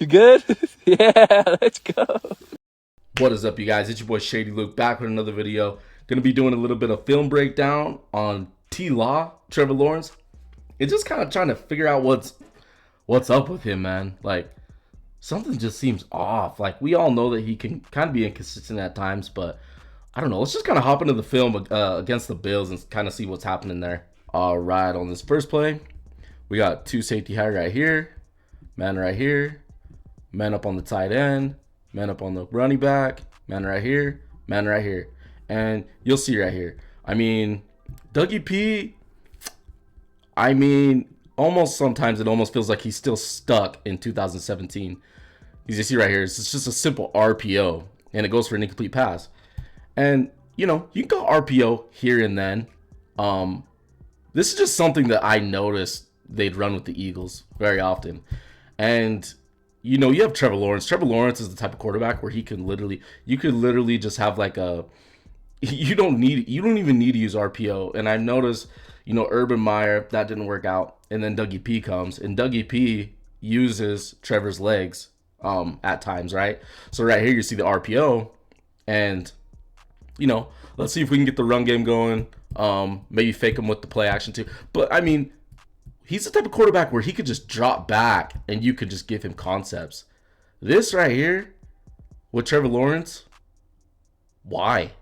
You good? Yeah, let's go. What is up, you guys? It's your boy Shady Luke back with another video. Gonna be doing a little bit of film breakdown on T-Law, Trevor Lawrence. It's just kind of trying to figure out what's up with him, man. Like, something just seems off. Like, we all know that he can kind of be inconsistent at times, but I don't know. Let's just kind of hop into the film against the Bills and kind of see what's happening there. All right, on this first play, we got two safety high right here, man right here, man up on the tight end, man up on the running back, man right here, man right here. And you'll see right here. I mean, Dougie P, almost sometimes it almost feels like he's still stuck in 2017. You see right here, it's just a simple RPO, and it goes for an incomplete pass. And, you know, you can go RPO here and then. This is just something that I noticed they'd run with the Eagles very often. And you know, you have Trevor Lawrence. Trevor Lawrence is the type of quarterback where you could literally just have like you don't even need to use RPO. And I've noticed, you know, Urban Meyer, that didn't work out. And then Dougie P comes, and Dougie P uses Trevor's legs at times, right? So right here you see the RPO, and you know, let's see if we can get the run game going. Maybe fake him with the play action too. But I mean, he's the type of quarterback where he could just drop back and you could just give him concepts. This right here with Trevor Lawrence, why?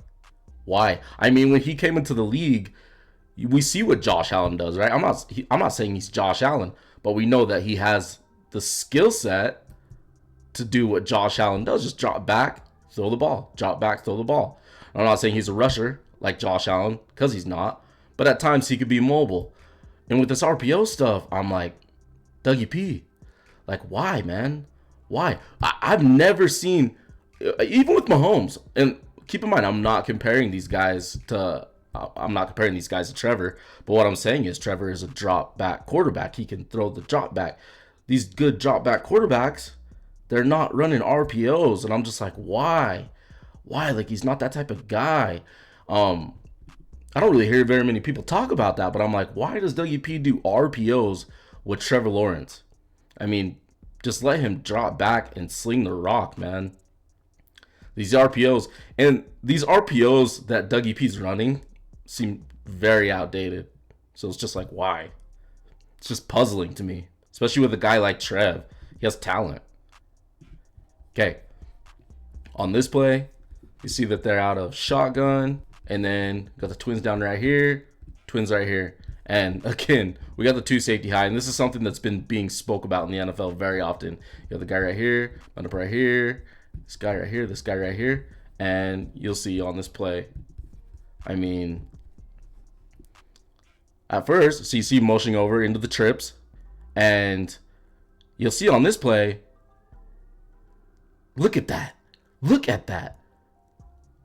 I mean, when he came into the league, we see what Josh Allen does, right? I'm not saying he's Josh Allen, but we know that he has the skill set to do what Josh Allen does. Just drop back, throw the ball. Drop back, throw the ball. I'm not saying he's a rusher like Josh Allen, because he's not. But at times he could be mobile. And with this RPO stuff, I'm like, Dougie P, like, why, man? Why? I've never seen, even with Mahomes, and keep in mind, I'm not comparing these guys to Trevor, but what I'm saying is Trevor is a drop back quarterback. He can throw the drop back. These good drop back quarterbacks, they're not running RPOs, and I'm just like, why? Like, he's not that type of guy. I don't really hear very many people talk about that, but I'm like, why does Dougie P do RPOs with Trevor Lawrence? I mean, just let him drop back and sling the rock, man. These RPOs that Dougie P's running seem very outdated. So it's just like, why? It's just puzzling to me, especially with a guy like Trev. He has talent. Okay. On this play, you see that they're out of shotgun. And then got the twins down right here, twins right here. And again, we got the two safety high. And this is something that's been being spoke about in the NFL very often. You have the guy right here, man up right here, this guy right here, this guy right here. And you'll see on this play, I mean, at first, so you see motioning over into the trips. And you'll see on this play, look at that. Look at that.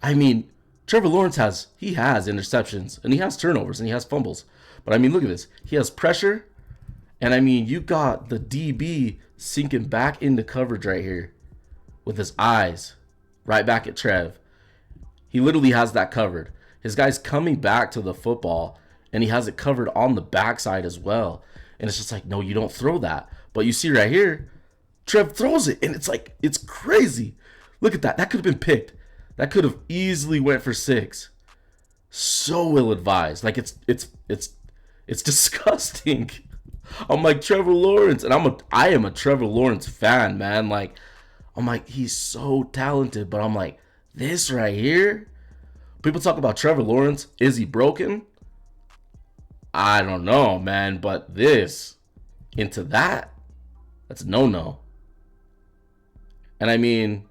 I mean, Trevor Lawrence has interceptions, and he has turnovers, and he has fumbles. But I mean, look at this. He has pressure, and I mean, you got the DB sinking back into coverage right here with his eyes right back at Trev. He literally has that covered. His guy's coming back to the football, and he has it covered on the backside as well. And it's just like, no, you don't throw that. But you see right here, Trev throws it, and it's like, it's crazy. Look at that. That could have been picked. That could have easily went for 6. So ill advised. Like, it's disgusting. I'm like, Trevor Lawrence, and I am a Trevor Lawrence fan, man. Like, I'm like, he's so talented, but I'm like, this right here. People talk about Trevor Lawrence. Is he broken? I don't know, man, but this into that's no. And I mean,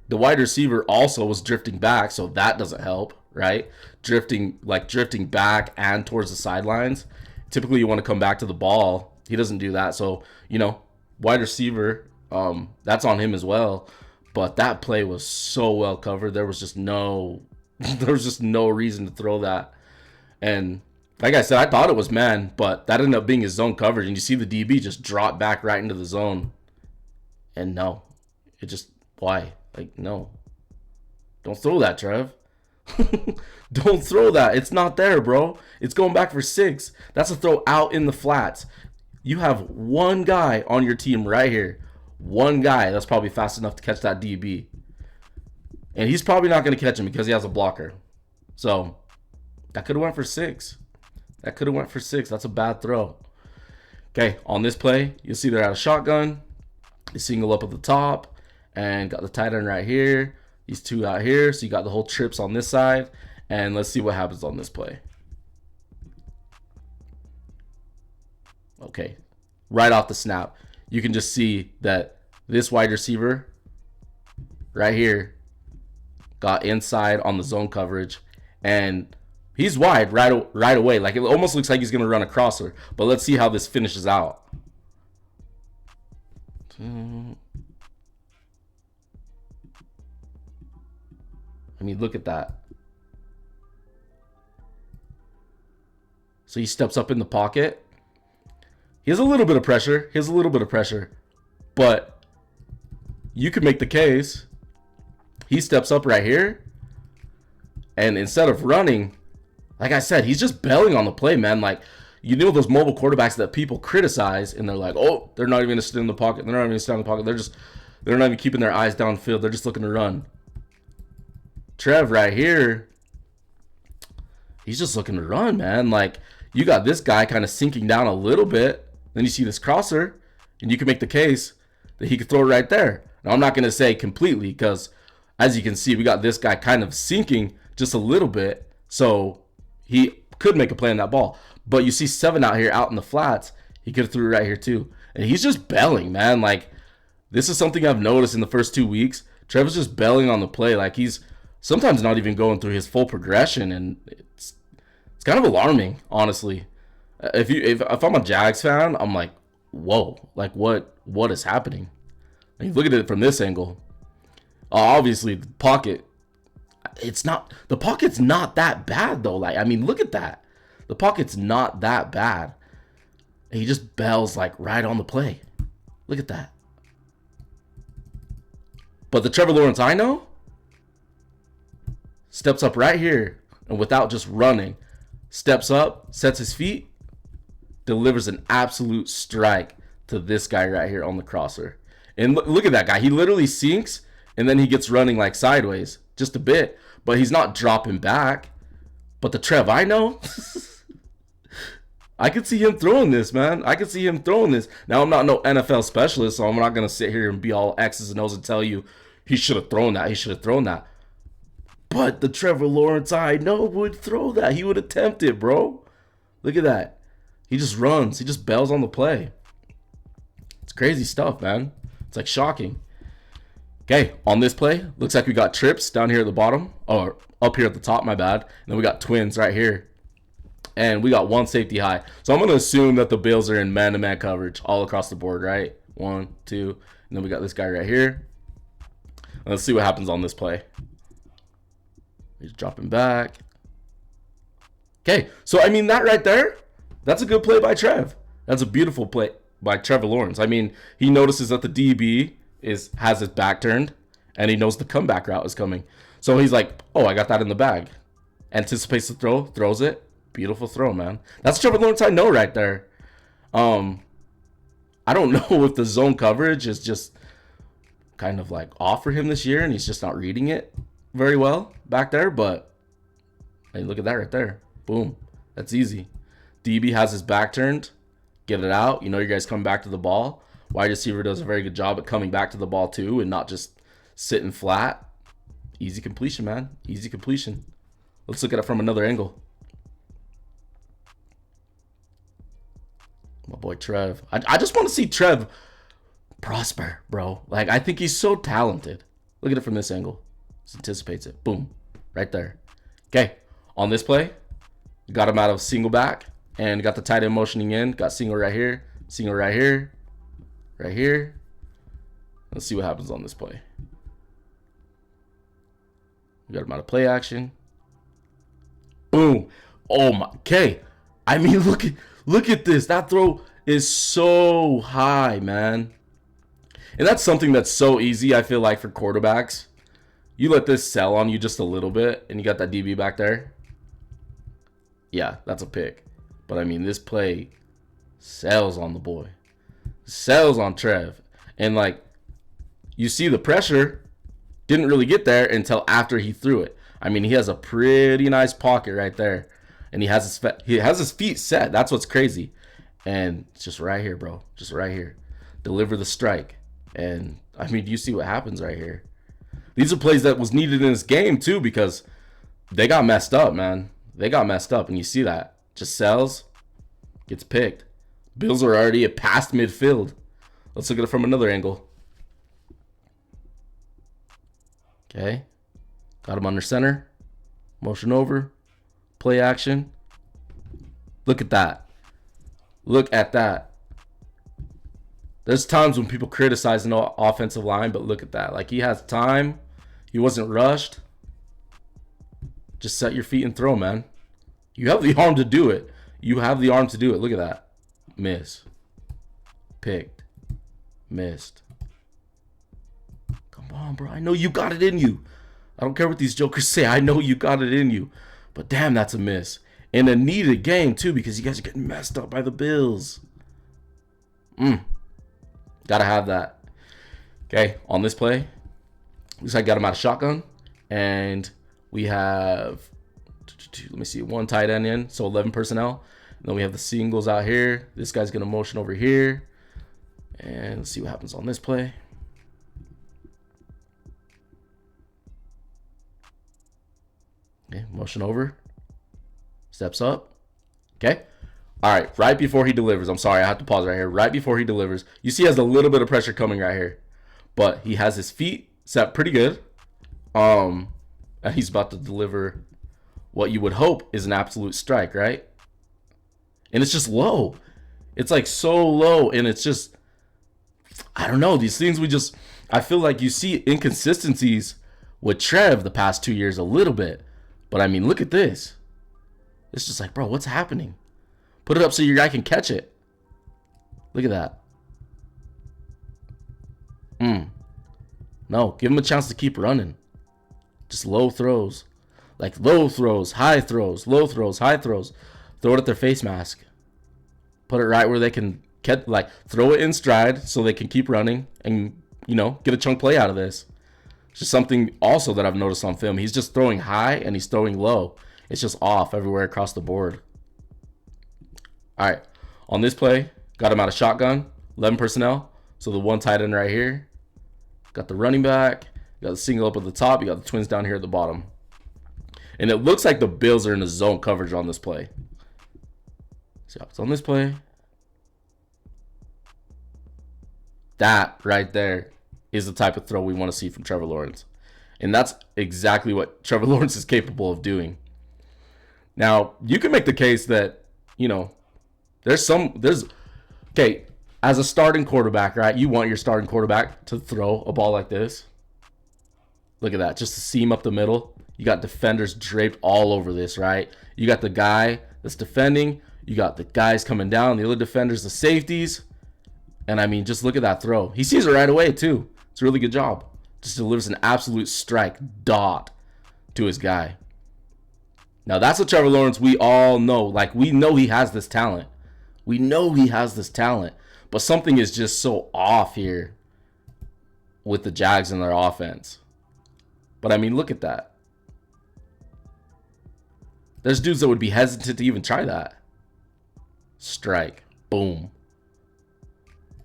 the wide receiver also was drifting back, so that doesn't help, right? Drifting back and towards the sidelines. Typically, you want to come back to the ball. He doesn't do that, so, you know, wide receiver, that's on him as well. But that play was so well covered. There was just no reason to throw that. And like I said, I thought it was man, but that ended up being his zone coverage. And you see the DB just drop back right into the zone. And no, why? Like, no. Don't throw that, Trev. Don't throw that. It's not there, bro. It's going back for 6. That's a throw out in the flats. You have one guy on your team right here. one guy that's probably fast enough to catch that DB. And he's probably not going to catch him because he has a blocker. So that could have went for 6. That could have went for 6. That's a bad throw. Okay, on this play, you'll see they're out of shotgun. You single up at the top and got the tight end right here. These two out here. So you got the whole trips on this side. And let's see what happens on this play. Okay, right off the snap, you can just see that this wide receiver right here got inside on the zone coverage, and he's wide right away. Like, it almost looks like he's going to run a crosser. But let's see how this finishes out. I mean, look at that. So he steps up in the pocket. He has a little bit of pressure. But you could make the case. He steps up right here. And instead of running, like I said, he's just bailing on the play, man. Like, you know those mobile quarterbacks that people criticize, and they're like, oh, they're not even going to sit in the pocket. They're not even going to stand in the pocket. They're not even keeping their eyes downfield. They're just looking to run. Trev right here, he's just looking to run, man. Like, you got this guy kind of sinking down a little bit. Then you see this crosser, and you can make the case that he could throw it right there. Now, I'm not going to say completely because, as you can see, we got this guy kind of sinking just a little bit. So he could make a play on that ball. But you see 7 out here out in the flats. He could have threw it right here too. And he's just bailing, man. Like, this is something I've noticed in the first 2 weeks. Trevor's just bailing on the play. Like, he's sometimes not even going through his full progression. And it's kind of alarming, honestly. If I'm a Jags fan, I'm like, whoa, like what is happening? Like, look at it from this angle. Obviously, the pocket's not that bad though. Like, I mean, look at that. The pocket's not that bad. And he just bails like right on the play. Look at that. But the Trevor Lawrence I know steps up right here and without just running, steps up, sets his feet, delivers an absolute strike to this guy right here on the crosser. And look at that guy. He literally sinks, and then he gets running like sideways just a bit, but he's not dropping back. But the Trev I know, I could see him throwing this, man. I could see him throwing this. Now, I'm not no NFL specialist, so I'm not going to sit here and be all X's and O's and tell you he should have thrown that. He should have thrown that. But the Trevor Lawrence I know would throw that. He would attempt it, bro. Look at that. He just runs. He just bails on the play. It's crazy stuff, man. It's like shocking. Okay, on this play, looks like we got trips down here at the bottom. Or up here at the top, my bad. And then we got twins right here. And we got one safety high. So I'm going to assume that the Bills are in man-to-man coverage all across the board, right? 1, 2. And then we got this guy right here. Let's see what happens on this play. He's dropping back. Okay, so I mean, that right there, that's a good play by Trev. That's a beautiful play by Trevor Lawrence. I mean, he notices that the DB has his back turned, and he knows the comeback route is coming. So he's like, oh, I got that in the bag. Anticipates the throw, throws it. Beautiful throw, man. That's Trevor Lawrence I know right there. I don't know if the zone coverage is just kind of like off for him this year, and he's just not reading it very well back there. But hey, look at that right there. Boom. That's easy. DB has his back turned. Get it out. You know, you guys come back to the ball. Wide receiver does a very good job at coming back to the ball too and not just sitting flat. Easy completion, man. Easy completion. Let's look at it from another angle. My boy Trev. I just want to see Trev prosper, bro. Like, I think he's so talented. Look at it from this angle. Just anticipates it. Boom. Right there. Okay. On this play, got him out of single back and got the tight end motioning in. Got single right here. Single right here. Right here. Let's see what happens on this play. We got him out of play action. Boom. Oh my. Okay. I mean, look at this. That throw is so high, man. And that's something that's so easy, I feel like, for quarterbacks. You let this sell on you just a little bit, and you got that DB back there. Yeah, that's a pick. But, I mean, this play sells on the boy. Sells on Trev. And, like, you see the pressure didn't really get there until after he threw it. I mean, he has a pretty nice pocket right there, and he has his feet set. That's what's crazy, and it's just right here, bro. Just right here, deliver the strike, and I mean, you see what happens right here. These are plays that was needed in this game too, because they got messed up, man. They got messed up, and you see that. Just sells, gets picked. Bills are already past midfield. Let's look at it from another angle. Okay. Got him under center. Motion over. Play action. Look at that. Look at that. There's times when people criticize an offensive line, but look at that. Like, he has time. He wasn't rushed. Just set your feet and throw, man. You have the arm to do it. You have the arm to do it. Look at that. Miss. Picked. Missed. Come on, bro. I know you got it in you. I don't care what these jokers say. I know you got it in you. But damn, that's a miss. In a needed game, too, because you guys are getting messed up by the Bills. Gotta have that. Okay, on this play, looks like I got him out of shotgun. And we have, let me see, 1 tight end in, so 11 personnel. And then we have the singles out here. This guy's going to motion over here. And let's see what happens on this play. Okay, motion over. Steps up. Okay. All right, right before he delivers. I'm sorry, I have to pause right here. Right before he delivers. You see he has a little bit of pressure coming right here. But he has his feet set pretty good. And he's about to deliver what you would hope is an absolute strike, right? And it's just low. It's like so low, and it's just, I don't know, these things I feel like you see inconsistencies with Trev the past 2 years a little bit. But I mean, look at this. It's just like, bro, what's happening? Put it up so your guy can catch it. Look at that. No, give him a chance to keep running. Just low throws. Like low throws, high throws, low throws, high throws. Throw it at their face mask. Put it right where they can get, like, throw it in stride so they can keep running and, you know, get a chunk play out of this. It's just something also that I've noticed on film. He's just throwing high and he's throwing low. It's just off everywhere across the board. All right, on this play, got him out of shotgun, 11 personnel. So the 1 tight end right here. Got the running back. Got the single up at the top. You got the twins down here at the bottom. And it looks like the Bills are in the zone coverage on this play. See what's on this play. That right there is the type of throw we want to see from Trevor Lawrence. And that's exactly what Trevor Lawrence is capable of doing. Now, you can make the case that, you know, okay, as a starting quarterback, right? You want your starting quarterback to throw a ball like this. Look at that, just a seam up the middle. You got defenders draped all over this, right? You got the guy that's defending. You got the guys coming down, the other defenders, the safeties. And I mean, just look at that throw. He sees it right away, too. It's a really good job. Just delivers an absolute strike dot to his guy. Now, that's what Trevor Lawrence, we all know. Like, we know he has this talent. We know he has this talent. But something is just so off here with the Jags and their offense. But, I mean, look at that. There's dudes that would be hesitant to even try that. Strike. Boom.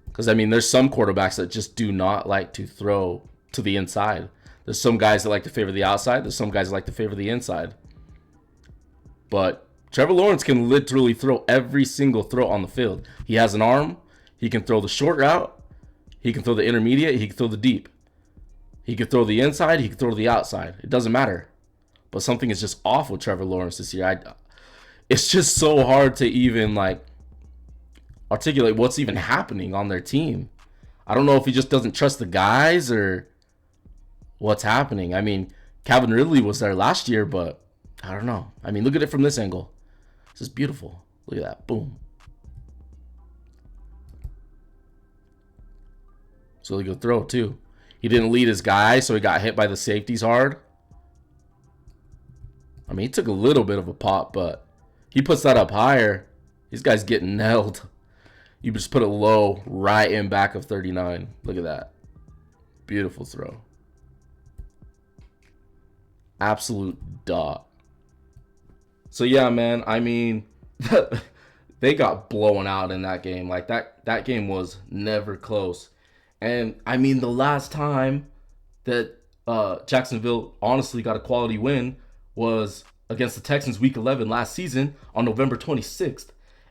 Because, I mean, there's some quarterbacks that just do not like to throw to the inside. There's some guys that like to favor the outside. There's some guys that like to favor the inside. But Trevor Lawrence can literally throw every single throw on the field. He has an arm. He can throw the short route. He can throw the intermediate. He can throw the deep. He can throw the inside. He can throw the outside. It doesn't matter. But something is just off with Trevor Lawrence this year. It's just so hard to even, like, articulate what's even happening on their team. I don't know if he just doesn't trust the guys or what's happening. I mean, Calvin Ridley was there last year, but I don't know. I mean, look at it from this angle. This is beautiful. Look at that. Boom. It's a really good throw, too. He didn't lead his guy, so he got hit by the safeties hard. I mean, he took a little bit of a pop, but he puts that up higher. These guys getting nailed. You just put it low, right in back of 39. Look at that. Beautiful throw. Absolute dot. So yeah, man, I mean, they got blown out in that game. Like that game was never close. And I mean, the last time that Jacksonville honestly got a quality win was against the Texans week 11 last season on November 26th.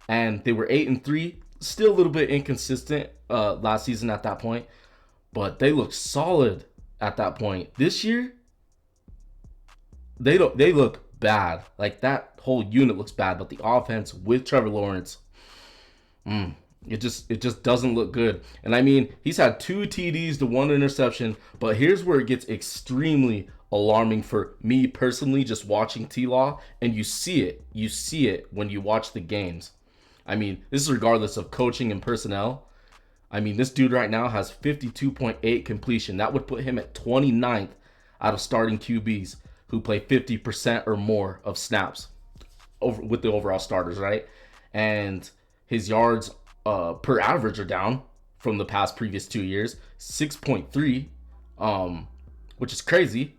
And they were 8-3, still a little bit inconsistent last season at that point, but they looked solid at that point. This year, they look bad. Like that whole unit looks bad, but the offense with Trevor Lawrence, it just doesn't look good. And I mean, he's had 2 TDs to 1 interception, but here's where it gets extremely alarming for me personally, just watching T-Law, and you see it when you watch the games. I mean, this is regardless of coaching and personnel. I mean, this dude right now has 52.8 completion. That would put him at 29th out of starting QBs who play 50% or more of snaps with the overall starters, right? And his yards per average are down from the previous 2 years, 6.3, which is crazy.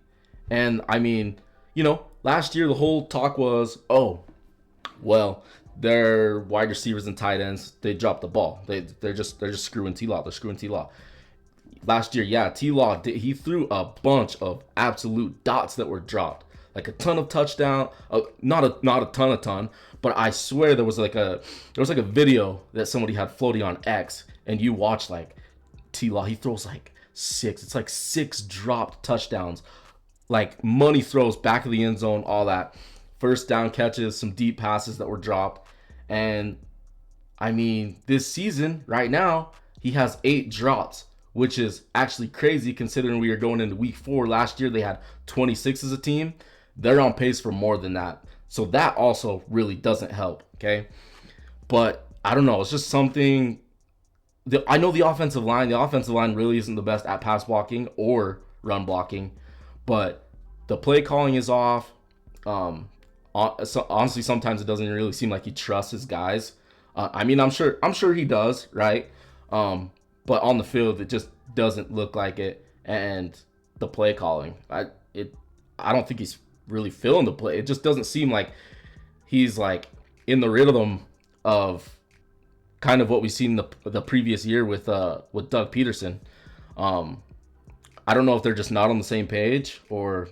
And I mean, last year the whole talk was, oh, well, their wide receivers and tight ends, they dropped the ball. They're just screwing T-Law. They're screwing T-Law. Last year, yeah, T-Law, he threw a bunch of absolute dots that were dropped. Like a ton of touchdown, not a ton, but I swear there was like a video that somebody had floating on X, and you watch like T-Law, he throws like 6. It's like 6 dropped touchdowns, like money throws back of the end zone, all that. First down catches, some deep passes that were dropped. And I mean, this season, right now, he has 8 drops, which is actually crazy considering we are going into week 4. Last year, they had 26 as a team. They're on pace for more than that. So that also really doesn't help, okay? But I don't know. It's just something. I know the offensive line really isn't the best at pass blocking or run blocking, but the play calling is off. So honestly, sometimes it doesn't really seem like he trusts his guys. I mean, I'm sure he does, right? But on the field, it just doesn't look like it. And the play calling, I don't think he's really feeling the play. It just doesn't seem like he's like in the rhythm of kind of what we've seen the previous year with Doug Peterson. I don't know if they're just not on the same page, or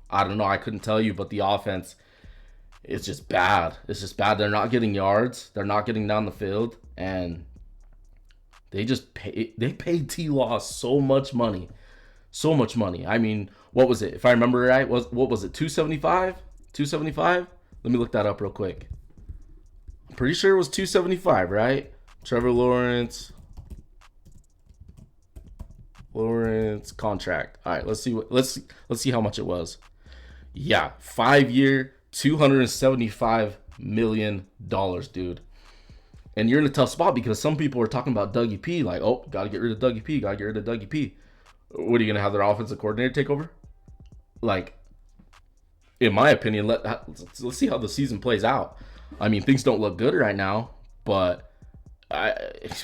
I don't know. I couldn't tell you, but the offense, it's just bad. It's just bad. They're not getting yards. They're not getting down the field, and they paid T-Law so much money. So much money. I mean, what was it? If I remember right, what was it? 275? 275? Let me look that up real quick. I'm pretty sure it was 275, right? Trevor Lawrence contract. All right, let's see how much it was. Yeah, 5-year, $275 million, dude. And you're in a tough spot because some people are talking about Dougie P. Like, oh, gotta get rid of Dougie P. What are you gonna have their offensive coordinator take over? Like, in my opinion, let's see how the season plays out. I mean, things don't look good right now, but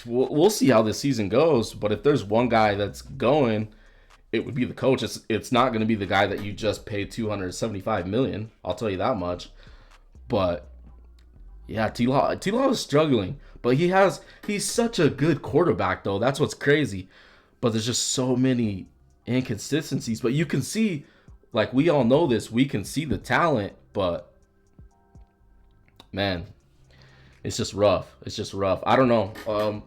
we'll see how this season goes. But if there's one guy that's going, it would be the coach. It's not going to be the guy that you just paid $275 million. I'll tell you that much. But yeah, T-Law is struggling, but he's such a good quarterback though. That's what's crazy. But there's just so many inconsistencies. But you can see, like, we all know this. We can see the talent, but man, it's just rough. I don't know.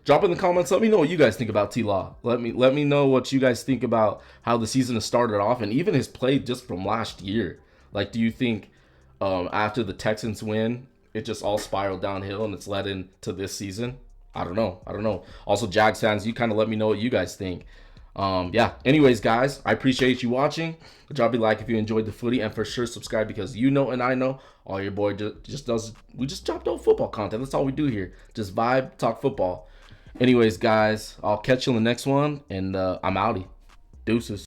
Drop in the comments. Let me know what you guys think about T-Law. Let me know what you guys think about how the season has started off and even his play just from last year. Like, do you think after the Texans win, it just all spiraled downhill and it's led into this season? I don't know. Also, Jags fans, you kind of let me know what you guys think. Yeah. Anyways, guys, I appreciate you watching. Drop a like if you enjoyed the footy, and for sure subscribe because you know and I know all your boy just does. We just drop dope football content. That's all we do here. Just vibe, talk football. Anyways, guys, I'll catch you on the next one, and I'm outie. Deuces.